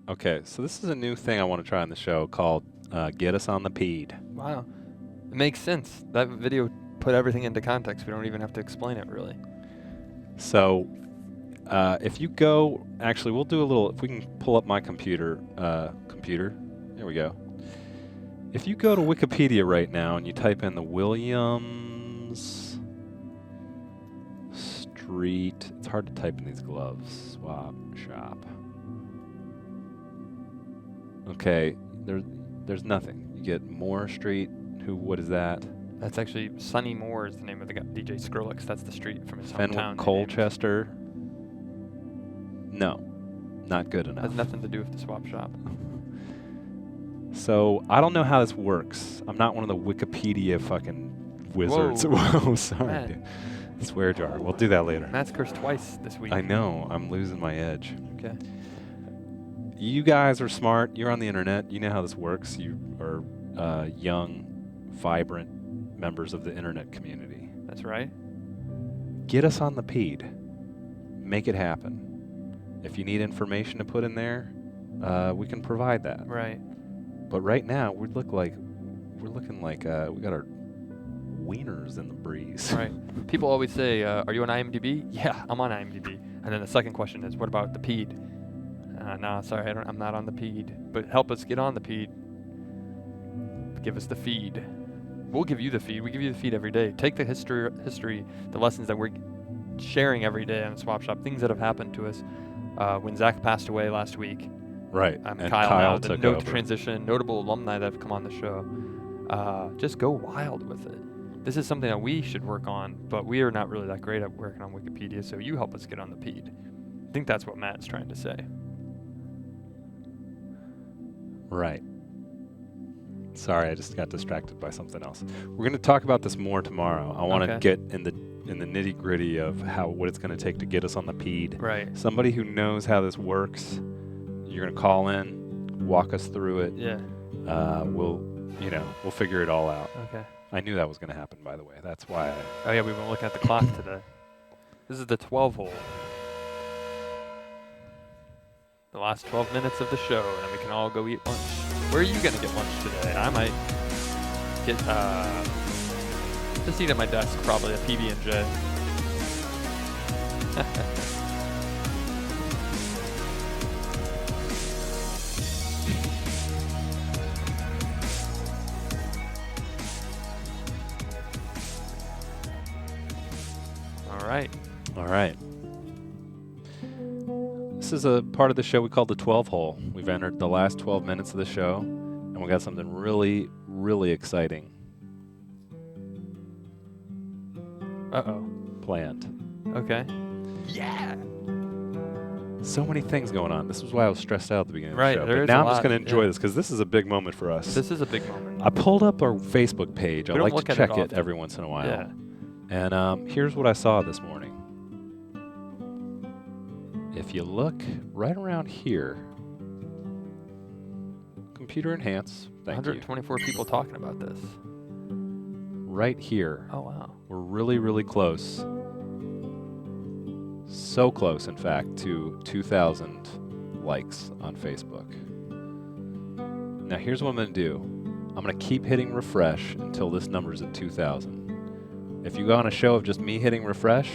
Okay, so this is a new thing I want to try on the show called Get Us on the Peed. Wow. It makes sense. That video put everything into context. We don't even have to explain it, really. So if you go, actually, we'll do a little, if we can pull up my computer, there we go. If you go to Wikipedia right now and you type in the Williams Street, it's hard to type in these gloves, swap shop. Okay, there's nothing. You get Moore Street, what is that? That's actually Sonny Moore is the name of the guy, DJ Skrillex. That's the street from his Fenwick hometown. Colchester. No, not good enough. Has nothing to do with the swap shop. So I don't know how this works. I'm not one of the Wikipedia fucking wizards. Whoa. Whoa, sorry. Matt. Dude. Swear jar. We'll do that later. Matt's cursed twice this week. I know. I'm losing my edge. Okay. You guys are smart. You're on the internet. You know how this works. You are young, vibrant members of the internet community. That's right. Get us on the peed. Make it happen. If you need information to put in there, we can provide that. Right. But right now we're looking like we got our wieners in the breeze. Right. People always say, "Are you on IMDb?" Yeah, I'm on IMDb. And then the second question is, "What about the PED?" No, sorry, I'm not on the PED. But help us get on the PED. Give us the feed. We'll give you the feed. We give you the feed every day. Take the history, the lessons that we're sharing every day on Swap Shop, things that have happened to us. When Zach passed away last week. Right. I'm And Kyle now, the took note over. transition, notable alumni that have come on the show. Just go wild with it. This is something that we should work on, but we are not really that great at working on Wikipedia, so you help us get on the PED. I think that's what Matt's trying to say. Right. Sorry, I just got distracted by something else. We're going to talk about this more tomorrow. I want to Okay. get in the nitty-gritty of what it's going to take to get us on the PED. Right. Somebody who knows how this works, you're going to call in, walk us through it. Yeah. We'll figure it all out. Okay. I knew that was going to happen, by the way. That's why Oh yeah, we've been looking at the clock today. This is the 12 hole. The last 12 minutes of the show, and then we can all go eat lunch. Where are you gonna get lunch today? I might get just eat at my desk, probably a PB&J. All right. All right. This is a part of the show we call the 12 hole. We've entered the last 12 minutes of the show, and we got something really, really exciting Uh-oh. planned. Okay. Yeah. So many things going on. This was why I was stressed out at the beginning of Right, the show. there But is now a I'm just lot, going to enjoy yeah. this because this is a big moment for us. This is a big moment. I pulled up our Facebook page. I We don't like look to at it check it often. every once in a while. Yeah. And here's what I saw this morning. If you look right around here, computer enhance, thank you. 124 people talking about this. Right here, Oh, wow. we're really, really close. So close, in fact, to 2,000 likes on Facebook. Now here's what I'm going to do. I'm going to keep hitting refresh until this number's at 2,000. If you go on a show of just me hitting refresh,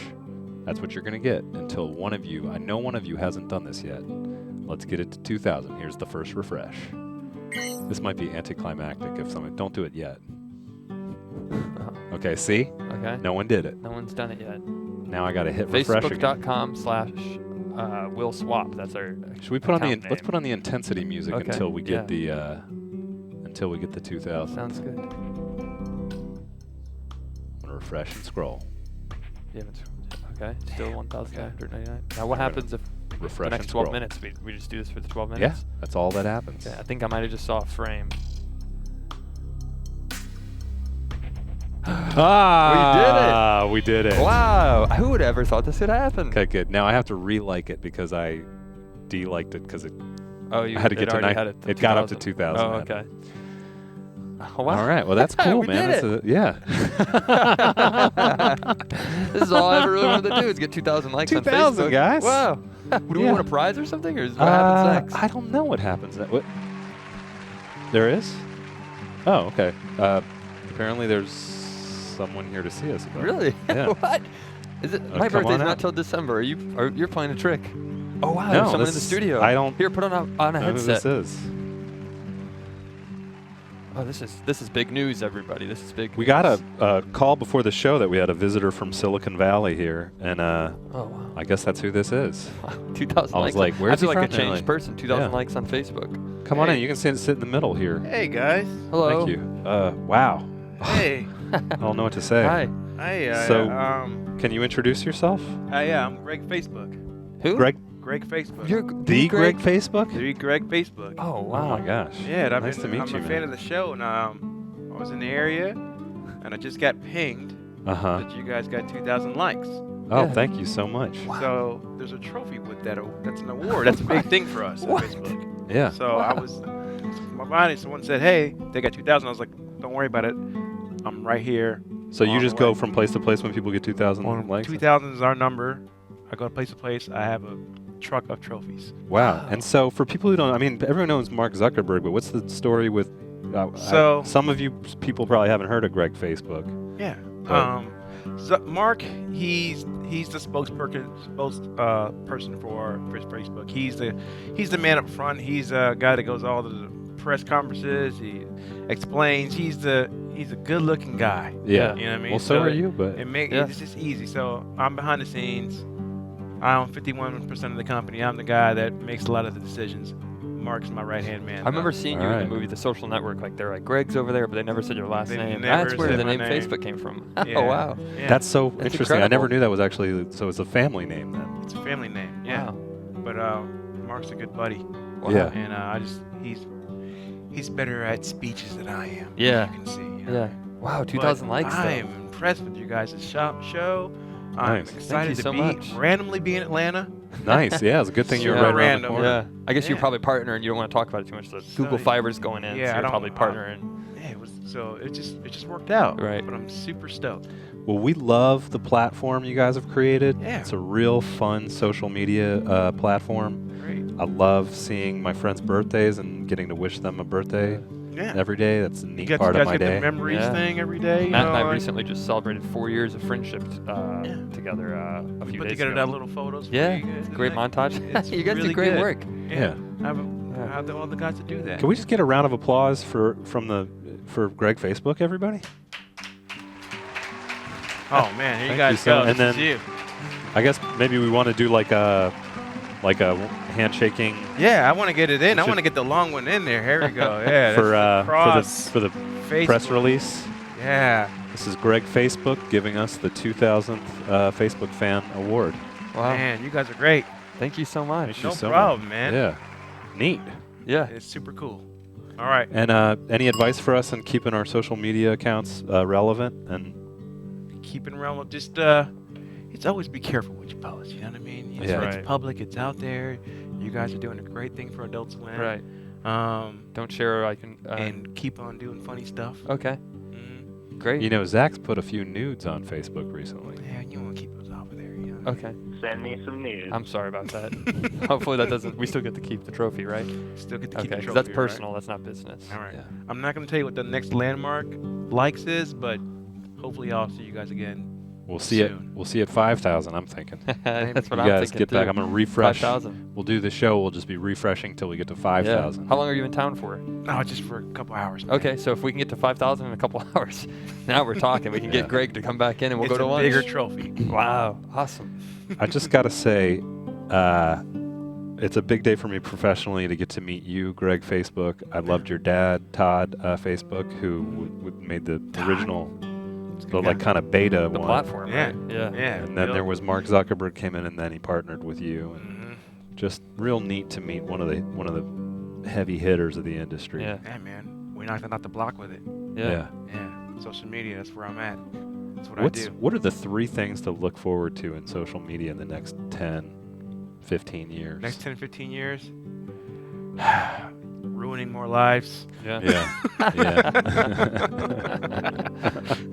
that's what you're going to get until one of you, I know one of you hasn't done this yet. Let's get it to 2,000. Here's the first refresh. This might be anticlimactic if someone, don't do it yet. Okay, see? Okay. No one did it. No one's done it yet. Now I got to hit refresh again. Facebook.com/Will Swap. That's our Should we put on the account let's name. put on the intensity music Okay, until we get yeah. until we get the 2,000. Sounds good. I'm gonna refresh and scroll. Yeah, okay. Still 1,999. Now what I'm happens if Refresh the next and 12 scroll. minutes we just do this for the 12 Yeah, minutes? that's all that happens. Okay, I think I might have just saw a frame. Ah, we did it. Wow, who would ever thought this would happen? Okay, good. Now I have to re-like it because I de-liked it because Oh, you I had to get to already nine. had it. It got up to 2,000. Oh, okay. Oh, wow. All right. Well, that's cool, We man. did That's yeah. This is all I ever really wanted to do is get 2,000 likes on 2,000, Facebook. guys. Wow. Do we Yeah. win a prize or something, or is what happens next? I don't know what happens. What? There is? Oh, okay. Apparently there's someone here to see us. About it. Really? Yeah. What? Is it? My come birthday's on not out. till December. You're playing a trick. Oh wow! No, There's someone in the this- studio. I don't Here, put on a know who headset. this is. Oh, this is big news, everybody. This is big. We news. got a call before the show that we had a visitor from Silicon Valley here, and Oh wow. I guess that's who this is. 2,000 I was likes. like, where's I feel he like from? a changed Like, person. 2,000 yeah. likes on Facebook. Come on in. You can sit in the middle here. Hey guys. Hello. Thank you. Wow. Hey. I don't know what to say. Hi. Hi. So- Can you introduce yourself? Yeah, I'm Greg Facebook. Who? Greg? Greg Facebook. You're The Greg Facebook? The Greg Facebook. Oh Oh wow. my gosh. Yeah, and Nice to meet I'm you, a man. fan of the show, and I was in the area, and I just got pinged Uh-huh. that you guys got 2,000 likes. Oh, Yeah. thank you so much. So there's a trophy with that. That's an award. That's a big thing for us What? on Facebook. Yeah. So I was, my mind, someone said, hey, they got 2,000. I was like, don't worry about it. I'm right here. So you on just the go way. from place to place when people get 2,000 likes? 2,000 is our number. I go place to place. I have a truck of trophies. Wow. And so for people who don't, I mean, everyone knows Mark Zuckerberg, but what's the story with? Some of you people probably haven't heard of Greg Facebook. Yeah. But- Mark, he's the spokesperson for Facebook. He's the man up front. He's a guy that goes all to the press conferences. He explains. He's a good-looking guy. Yeah. You know what I mean? Well, so are you, but It's just easy. So I'm behind the scenes. I own 51% of the company. I'm the guy that makes a lot of the decisions. Mark's my right-hand man. I remember seeing you in Alright. the movie The Social Network. Like, they're like, Greg's over there, but they never said your last They name. never That's where said the my name name. Facebook came from. Yeah. Oh, wow. Yeah. that's so That's interesting. I never incredible. knew that was actually, so it's a family name then. It's a family name. Yeah. Wow. But Mark's a good buddy. Wow. Yeah. And he's better at speeches than I am. Yeah. You can see. you know. Yeah. Wow, 2,000 But likes, I though. am impressed with you guys' show. I'm Nice. excited Thank you to so be much. randomly be in Atlanta. Nice. Yeah, it's a good thing you're Super right around random. the corner. Yeah. I guess you're Yeah. probably partnering. You don't want to talk about it too much. The So, Google Fiber's going in, yeah, so I you're don't- probably partnering. Yeah, it just worked out. Right. But I'm super stoked. Well, we love the platform you guys have created. Yeah. It's a real fun social media platform. Great. I love seeing my friends' birthdays and getting to wish them a birthday Yeah. every day. That's a You neat guys, part you of guys my get day. the memories Yeah. thing every day. Matt you and know, I recently just celebrated 4 years of friendship Yeah. together a few put days together ago. that little photos. For Yeah, you guys great tonight. montage. It's You guys really did great good. work. Yeah. I have all the guys to do that. Can we just get a round of applause for Greg Facebook, everybody? Oh man, here you Thank guys you so- go. and This is then- you. I guess maybe we want to do like a handshaking Yeah, I want to get it in. I should- want to get the long one in there. Here we go. Yeah, for that's the cross for the Facebook. press release. Yeah. This is Greg Facebook giving us the 2000th Facebook Fan Award. Wow. Man, you guys are great. Thank you so much. Thank you No so problem, much. man. Yeah, neat. Yeah. It's super cool. All right. And any advice for us on keeping our social media accounts relevant? And Keeping relevant. Just it's always be careful what you post. You know what I mean? It's, Yeah. it's Right. public. It's out there. You guys are doing a great thing for Adult Swim. Right. Um, Don't share. I can. and keep on doing funny stuff. Okay. Mhm. Great. you know, Zach's put a few nudes on Facebook recently. Yeah, you want to keep those off of there. You know? Okay. Send me some news. I'm sorry about that. Hopefully that doesn't. We still get to keep the trophy, right? Still get to keep Okay. the 'Cause trophy, that's right? personal. That's not business. All right. Yeah. I'm not going to tell you what the next landmark likes is, but hopefully I'll see you guys again. We'll see it. Soon. We'll see it 5,000. I'm thinking. That's what you I'm guys thinking get too. back. I'm gonna refresh. 5,000. We'll do the show. We'll just be refreshing till we get to 5,000. Yeah. How long are you in town for? No, just for a couple hours. Man. Okay, so if we can get to 5,000 in a couple hours, now we're talking. We can Yeah. get Greg to come back in and we'll It's go to a lunch. bigger trophy. Wow, awesome. I just gotta say, it's a big day for me professionally to get to meet you, Greg Facebook. I loved your dad, Todd Facebook, who made the Todd. original, It's a the good like guy. kind of beta The one. platform, Yeah. right? Yeah. Yeah. And then Bill. there was Mark Zuckerberg came in, and then he partnered with you, and Mhm. just real neat to meet one of the heavy hitters of the industry. Yeah. Yeah, man. We knocked out the block with it. Yeah. Yeah. Social media, that's where I'm at. That's what What's I do. what are the 3 things to look forward to in social media in the next 10, 15 years? Next 10, 15 years, ruining more lives. Yeah. Yeah.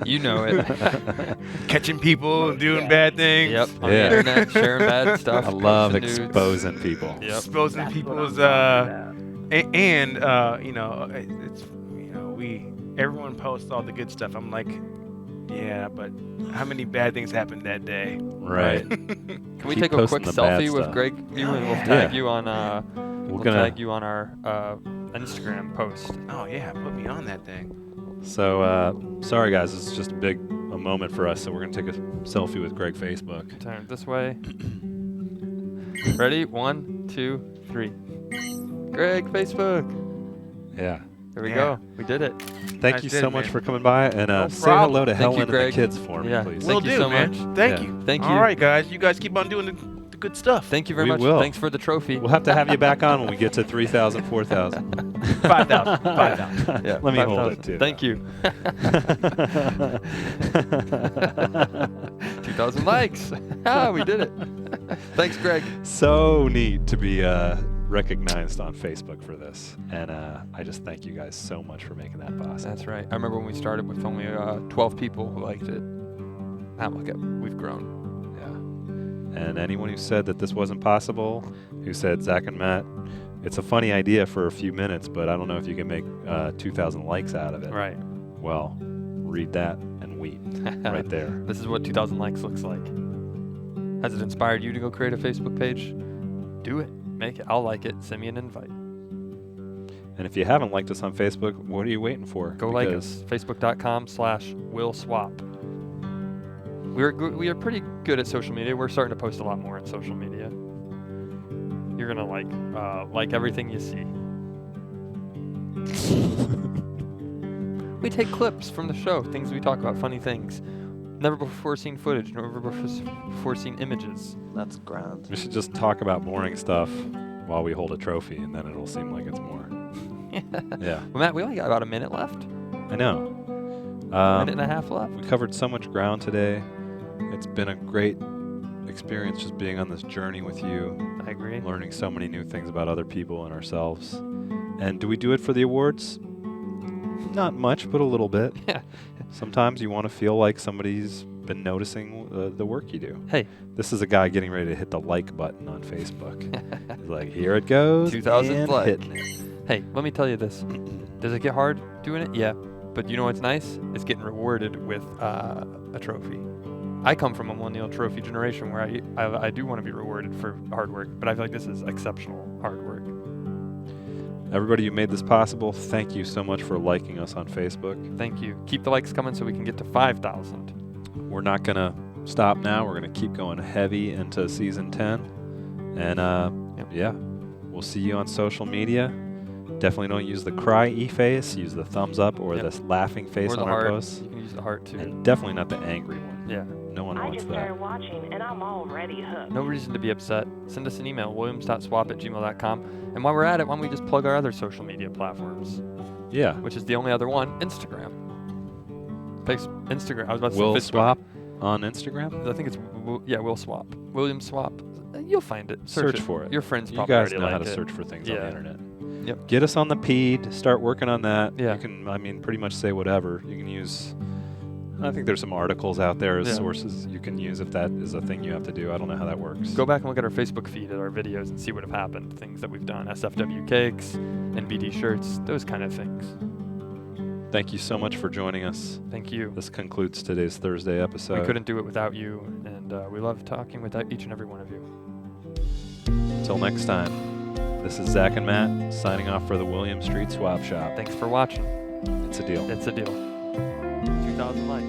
You know it. Catching people doing bad things. Yep. On Yeah. the internet, sharing bad stuff. I love posting nudes. exposing people. Yep. Exposing That's people's what I'm and you know, it's you know, everyone posts all the good stuff. I'm like, yeah, but how many bad things happened that day? Right. Can we Keep take a posting quick the bad selfie with stuff. Greg? You and we'll Yeah. tag Yeah. you on We're we'll gonna. tag you on our Instagram post. Oh yeah, put me on that thing. So sorry guys, this is just a moment for us. So we're gonna take a selfie with Greg Facebook. Turn it this way. Ready? 1, 2, 3. Greg Facebook. Yeah. There we Yeah. go. We did it. Thank Nice you did so it, much man. for coming by, and No say problem. hello to Thank you, Helen and the Greg. kids for me, Yeah. please. Thank Will you do, so man. much. Thank Yeah. you. Thank you. All right, guys. You guys keep on doing the good stuff. Thank you very We much. will. Thanks for the trophy. We'll have to have you back on when we get to 3,000, 4,000. 5,000. 5,000. Yeah, Let me hold 5,000. it too. Thank you. 2,000 likes. We did it. Thanks, Greg. So neat to be recognized on Facebook for this, and I just thank you guys so much for making that possible. That's right. I remember when we started with only 12 people who liked it. Now look at, we've grown. Yeah. And anyone who said that this wasn't possible, who said, Zach and Matt, it's a funny idea for a few minutes, but I don't know if you can make 2,000 likes out of it. Right. Well, read that and weep right there. This is what 2,000 likes looks like. Has it inspired you to go create a Facebook page? Do it. Make it. I'll like it. Send me an invite. And if you haven't liked us on Facebook, what are you waiting for? Go like us. Facebook.com/WillSwap. We are pretty good at social media. We're starting to post a lot more on social media. You're gonna like everything you see. We take clips from the show, things we talk about, funny things. Never before seen footage, never before seen images. That's grand. We should just talk about boring stuff while we hold a trophy, and then it'll seem like it's more. Yeah. Well, Matt, we only got about a minute left. I know. A minute and a half left. We covered so much ground today. It's been a great experience just being on this journey with you. I agree. Learning so many new things about other people and ourselves. And do we do it for the awards? Not much, but a little bit. Yeah. Sometimes you want to feel like somebody's been noticing the work you do. Hey. This is a guy getting ready to hit the like button on Facebook. He's like, here it goes. 2,000 likes. Hitting it. Hey, let me tell you this. Does it get hard doing it? Yeah. But you know what's nice? It's getting rewarded with a trophy. I come from a millennial trophy generation where I do want to be rewarded for hard work, but I feel like this is exceptional hard work. Everybody who made this possible, thank you so much for liking us on Facebook. Thank you. Keep the likes coming so we can get to 5,000. We're not going to stop now. We're going to keep going heavy into season 10. And yeah, we'll see you on social media. Definitely don't use the cry face. Use the thumbs up or the laughing face or on the our heart. posts. You can use the heart too. And definitely not the angry one. Yeah. No one wants that. started watching and I'm already hooked. No reason to be upset. Send us an email, williams.swap@gmail.com. And while we're at it, why don't we just plug our other social media platforms? Yeah. Which is the only other one, Instagram. Instagram. I was about to say Will Facebook. Swap on Instagram? I think it's, Will Swap. William Swap. You'll find it. Search for it. Your friends You probably guys already know how like to it. search for things on the internet. Yep. Get us on the PED. Start working on that. Yeah. You can, pretty much say whatever. You can use, I think there's some articles out there as sources you can use if that is a thing you have to do. I don't know how that works. Go back and look at our Facebook feed at our videos and see what have happened. Things that we've done. SFW cakes, NBD shirts, those kind of things. Thank you so much for joining us. Thank you. This concludes today's Thursday episode. We couldn't do it without you, and we love talking with each and every one of you. Until next time, this is Zach and Matt signing off for the William Street Swap Shop. Thanks for watching. It's a deal. It's a deal. 2,000 likes.